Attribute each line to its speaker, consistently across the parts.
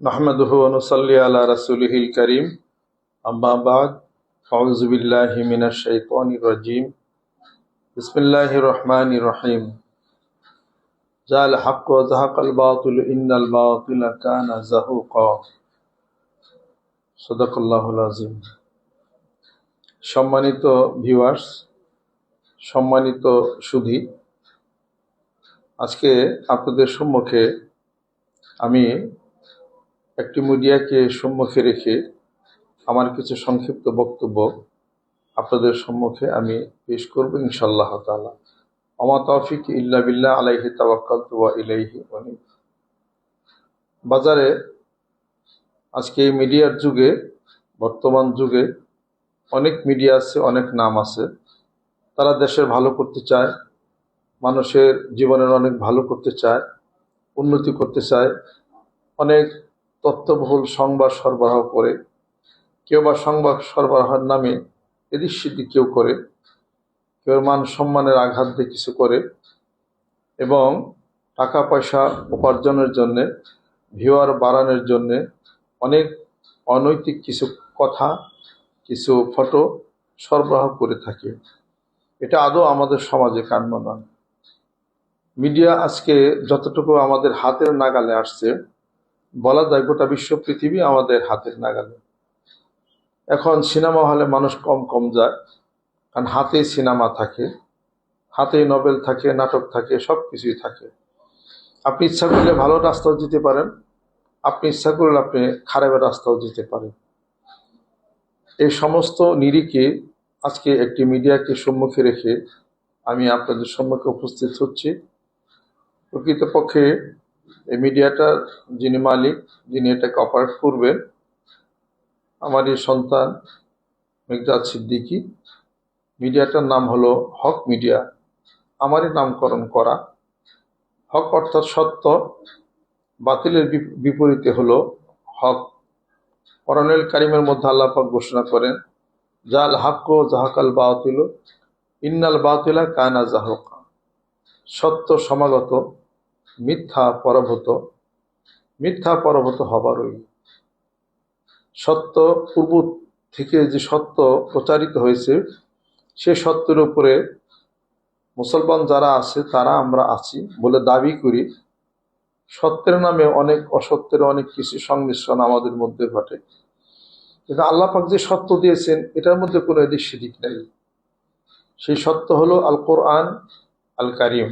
Speaker 1: नहमदुहु व नुसल्ली अला रसूलिहिल करीम अम्मा बाद अऊज़ु बिल्लाहि मिनश शैतानिर रजीम बिस्मिल्लाहिर रहमानिर रहीम जाल हक़्क़ु व ज़हक़ल बातिलु इन्नल बातिला काना ज़हूक़ा सदाकाल्लाहुल आज़ीम। সম্মানিত ভিউয়ার্স, সম্মানিত সুধী, আজকে আপনাদের সম্মুখে আমি একটি মিডিয়াকে সম্মুখে রেখে আমার কিছু সংক্ষিপ্ত বক্তব্য আপনাদের সম্মুখে আমি পেশ করব ইনশাআল্লাহ তাআলা। ওমা তাওফিক ইল্লা বিল্লাহ আলাইহি তাওয়াক্কালতু ওয়া ইলাইহি উনীব। বাজারে আজকে এই মিডিয়ার যুগে, বর্তমান যুগে অনেক মিডিয়া আছে, অনেক নাম আছে। তারা দেশের ভালো করতে চায়, মানুষের জীবনের অনেক ভালো করতে চায়, উন্নতি করতে চায়, অনেক তথ্যবহুল সংবাদ সরবরাহ করে। কেউ বা সংবাদ সরবরাহের নামে এদিক সেদিক কেউ করে, কেউ মান সম্মানের আঘাত দিয়ে কিছু করে, এবং টাকা পয়সা উপার্জনের জন্যে, ভিউয়ার বাড়ানোর জন্যে অনেক অনৈতিক কিছু কথা, কিছু ফটো সরবরাহ করে থাকে। এটা আদৌ আমাদের সমাজে কাম্য নয়। মিডিয়া আজকে যতটুকু আমাদের হাতের নাগালে আসছে, বলা যায় গোটা বিশ্ব পৃথিবী আমাদের হাতের নাগালে। এখন সিনেমা হলে মানুষ কম কম যায়, কারণ হাতেই সিনেমা থাকে, হাতেই নোবেল থাকে, নাটক থাকে, সব কিছুই থাকে। আপনি ইচ্ছা করলে ভালো রাস্তাও যেতে পারেন, আপনি ইচ্ছা করলে আপনি খারাপের রাস্তাও যেতে পারেন। এই সমস্ত নিরিখে আজকে একটি মিডিয়াকে সম্মুখে রেখে আমি আপনাদের সম্মুখে উপস্থিত হচ্ছি। প্রকৃতপক্ষে এই মিডিয়াটার যিনি মালিক, যিনি এটাকে অপারেট করবেন, আমারই সন্তান মির্জাদ সিদ্দিকী। মিডিয়াটার নাম হলো হক মিডিয়া, আমারই নামকরণ করা। হক অর্থাৎ সত্য, বাতিলের বিপরীতে হলো হক। কোরআনুল কারীমের মধ্যে আল্লাহ পাক ঘোষণা করেন, জাল হাক্কু জাহাকাল বাতিলু ইন্নাল বাতিলা কানা জাহুকা। সত্য সমাগত, মিথ্যা পরাভূত, মিথ্যা পরাভূত হবারই। সত্য পূর্ব থেকে যে সত্য প্রচারিত হয়েছে, সে সত্যের উপরে মুসলমান যারা আছে, তারা আমরা আছি বলে দাবি করি। সত্যের নামে অনেক অসত্যের অনেক কিছু সংমিশ্রণ আমাদের মধ্যে ঘটে, কিন্তু আল্লাহ পাক যে সত্য দিয়েছেন এটার মধ্যে কোনো এদিক সেদিক নেই। সেই সত্য হলো আল কোরআন আল কারিম।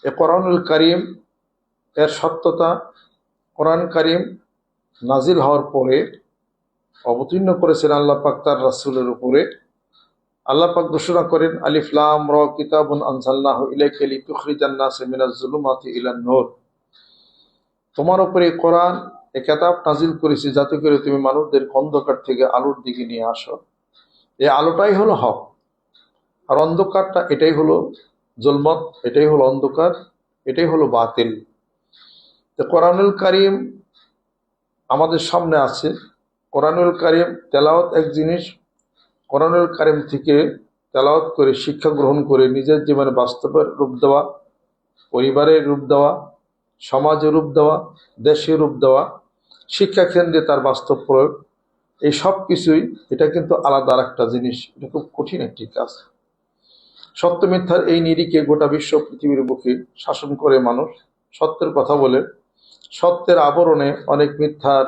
Speaker 1: এ কোরআনুল কারিম এর সত্যতা, কোরআন কারিম নাজিল হওয়ার পরে অবতীর্ণ করেছেন আল্লাহ পাক তার রাসূলের উপরে। আল্লাহ পাক ঘোষণা করেন, আলিফ লাম র কিতাবুন আনজালনাহু ইলাইকা লিতুখরিজান নাসা মিনাজ যুলুমাতি ইলান নূর। তোমার উপরে কোরআন, এ কিতাব নাজিল করেছি যাতে করে তুমি মানুষদের অন্ধকার থেকে আলোর দিকে নিয়ে আসো। এই আলোটাই হলো হক, আর অন্ধকারটা এটাই হলো জুলমত, এটাই হলো অন্ধকার, এটাই হলো বাতিল। তো কোরআনুল কারীম আমাদের সামনে আছে। কোরআনুল কারীম তেলাওয়াত এক জিনিস, কোরআনুল কারীম থেকে তেলাওয়াত করে শিক্ষা গ্রহণ করে নিজের জীবনে বাস্তবের রূপ দেওয়া, পরিবারের রূপ দেওয়া, সমাজের রূপ দেওয়া, দেশের রূপ দেওয়া, শিক্ষা কেন্দ্রে তার বাস্তব প্রয়োগ, এই সব কিছুই এটা কিন্তু আলাদা আর একটা জিনিস। এটা খুব কঠিন একটি কাজ। সত্য মিথ্যার এই নিরিখে গোটা বিশ্ব পৃথিবীর বুকে শাসন করে মানুষ, সত্যের কথা বলে। সত্যের আবরণে অনেক মিথ্যার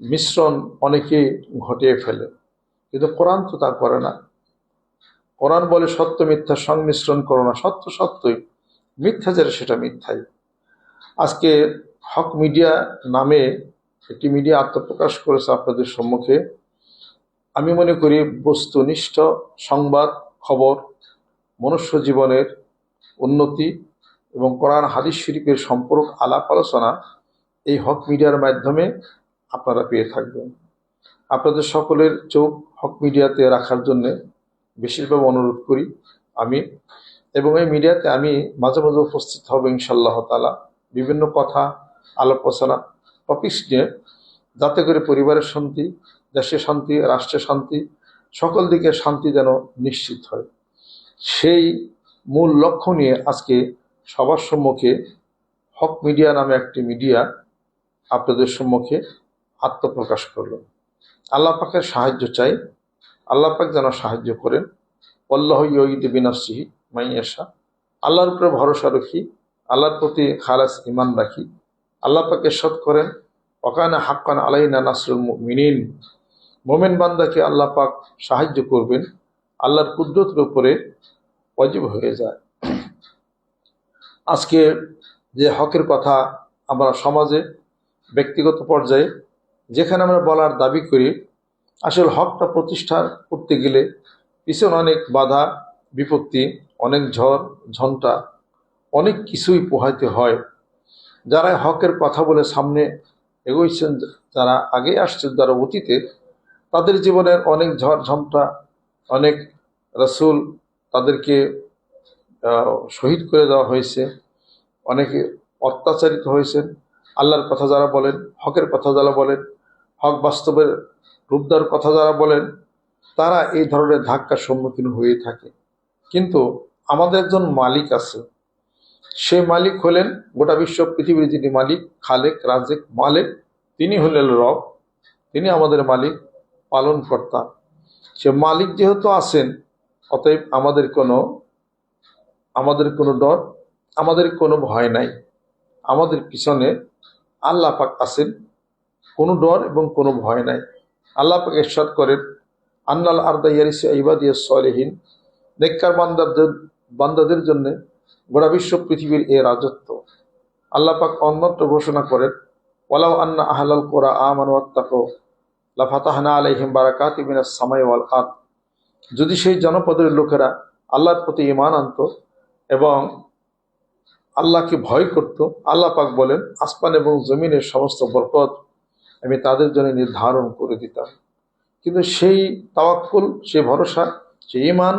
Speaker 1: মিশ্রণ অনেকে ঘটিয়ে ফেলে, কিন্তু কোরআন তো তা করে না। কোরআন বলে সত্য মিথ্যা সংমিশ্রণ করো না, সত্য সত্যই, মিথ্যা যেটা সেটা মিথ্যাই। আজকে হক মিডিয়া নামে একটি মিডিয়া আত্মপ্রকাশ করেছে আপনাদের সম্মুখে। আমি মনে করি বস্তুনিষ্ঠ সংবাদ, খবর, মনুষ্য জীবনের উন্নতি এবং কোরআন হাদিস শরীফের সম্পর্ক আলাপ আলোচনা এই হক মিডিয়ার মাধ্যমে আপনারা পেয়ে থাকবেন। আপনাদের সকলের চোখ হক মিডিয়াতে রাখার জন্যে বিশেষভাবে অনুরোধ করি আমি, এবং এই মিডিয়াতে আমি মাঝে মাঝে উপস্থিত হব ইনশাআল্লাহ তাআলা। বিভিন্ন কথা, আলাপ আলোচনা, টপিকস নিয়ে, যাতে করে পরিবারের শান্তি, দেশের শান্তি, রাষ্ট্রের শান্তি, সকল দিকে শান্তি যেন নিশ্চিত হয়, সেই মূল লক্ষ্য নিয়ে আজকে সবার সম্মুখে হক মিডিয়া নামে একটি মিডিয়া আপনাদের সম্মুখে আত্মপ্রকাশ করল। আল্লাহ পাকের সাহায্য চাই, আল্লাহ পাক যেন সাহায্য করেন। আল্লাহ ইউইদু বিনাফসিহি মাইয়াশা, আল্লাহর উপরে ভরসা রাখি, আল্লাহর প্রতি খালাস ইমান রাখি। আল্লাহ পাক ইরশাদ করেন, ওয়াকানা হাক্কান আলাইনা নাসরুল মুমিনিন, মুমিন বান্দাকে আল্লাহ পাক সাহায্য করবেন, আল্লাহর কুদরতের উপরে ওয়াজিব হয়ে যায়। আজকে যে হকের কথা আমরা সমাজে, ব্যক্তিগত পর্যায়ে যেখানে আমরা বলার দাবি করি, আসলে হকটা প্রতিষ্ঠা করতে গেলে পিছনে অনেক বাধা বিপত্তি, অনেক ঝড় ঝঞ্ঝা, অনেক কিছুই পোহাইতে হয়। যারা হকের কথা বলে সামনে এগোইছেন, যারা আগে আসছেন, যারা অতীতে, তাদের জীবনের অনেক ঝড় ঝঞ্ঝা, অনেক রাসূল তাদেরকে শহীদ করে দেওয়া হয়েছে, অনেকে অত্যাচারিত হয়েছেন। আল্লাহর কথা যারা বলেন, হকের কথা যারা বলেন, হক বাস্তবের রূপদার কথা যারা বলেন, তারা এই ধরনের ধাক্কার সম্মুখীন হয়ে থাকে। কিন্তু আমাদের একজন মালিক আছে, সে মালিক হলেন গোটা বিশ্ব পৃথিবীর যিনি মালিক, খালেক রাজেক মালিক, তিনি হলেন রব, তিনি আমাদের মালিক পালন কর্তা। সে মালিক যেহেতু আছেন, অতএব আমাদের কোনো ডর, আমাদের কোনো ভয় নাই। আমাদের পিছনে আল্লাহ পাক আছেন, কোনো ডর এবং কোনো ভয় নাই। আল্লাহ পাক ইরশাদ করেন, আন্নাল আরদা ইয়ারিসু ইবাদিয়াস সলিহিন, নেককার বান্দাদের জন্য গোটা বিশ্ব পৃথিবীর এ রাজত্ব। আল্লাহ পাক অন্যত্র ঘোষণা করেন, ওয়ালাউ আন্না আহলাল কুরা আমানু ওয়াত্তাকু লাফাতাহনা আলাইহিম বারাকাতিম মিনাস সামাই ওয়াল আরদ, যদি সেই জনপদের লোকেরা আল্লাহর প্রতি ঈমান আনত এবং আল্লাহকে ভয় করত, আল্লাহ পাক বলেন, আসমান এবং জমিনের সমস্ত বরকত আমি তাদের জন্য নির্ধারণ করে দিতাম। কিন্তু সেই তাওয়াক্কুল, সেই ভরসা, সেই ঈমান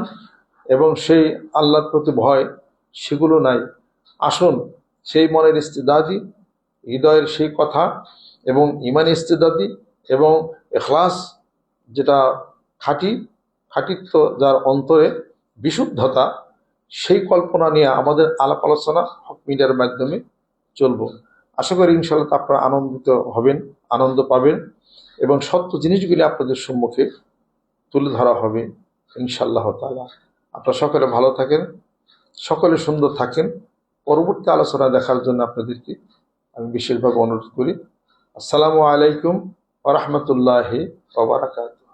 Speaker 1: এবং সেই আল্লাহর প্রতি ভয়, সেগুলো নাই। আসুন সেই মনের ইস্তেদাদি, হৃদয়ের সেই কথা এবং ঈমান ইস্তেদাদি এবং ইখলাস, যেটা খাঁটিত্ব, যার অন্তরে বিশুদ্ধতা, সেই কল্পনা নিয়ে আমাদের আলাপ আলোচনা হক মিডিয়ার মাধ্যমে চলব। আশা করি ইনশাআল্লাহ আপনারা আনন্দিত হবেন, আনন্দ পাবেন এবং সত্য জিনিসগুলি আপনাদের সম্মুখে তুলে ধরা হবে ইনশাআল্লাহ তাআলা। আপনারা সকলে ভালো থাকেন, সকলে সুন্দর থাকেন। পরবর্তী আলোচনা দেখার জন্য আপনাদেরকে আমি বিশেষভাবে অনুরোধ করি। আসসালামু আলাইকুম ওয়া রাহমাতুল্লাহি ওয়া বারাকাতুহু।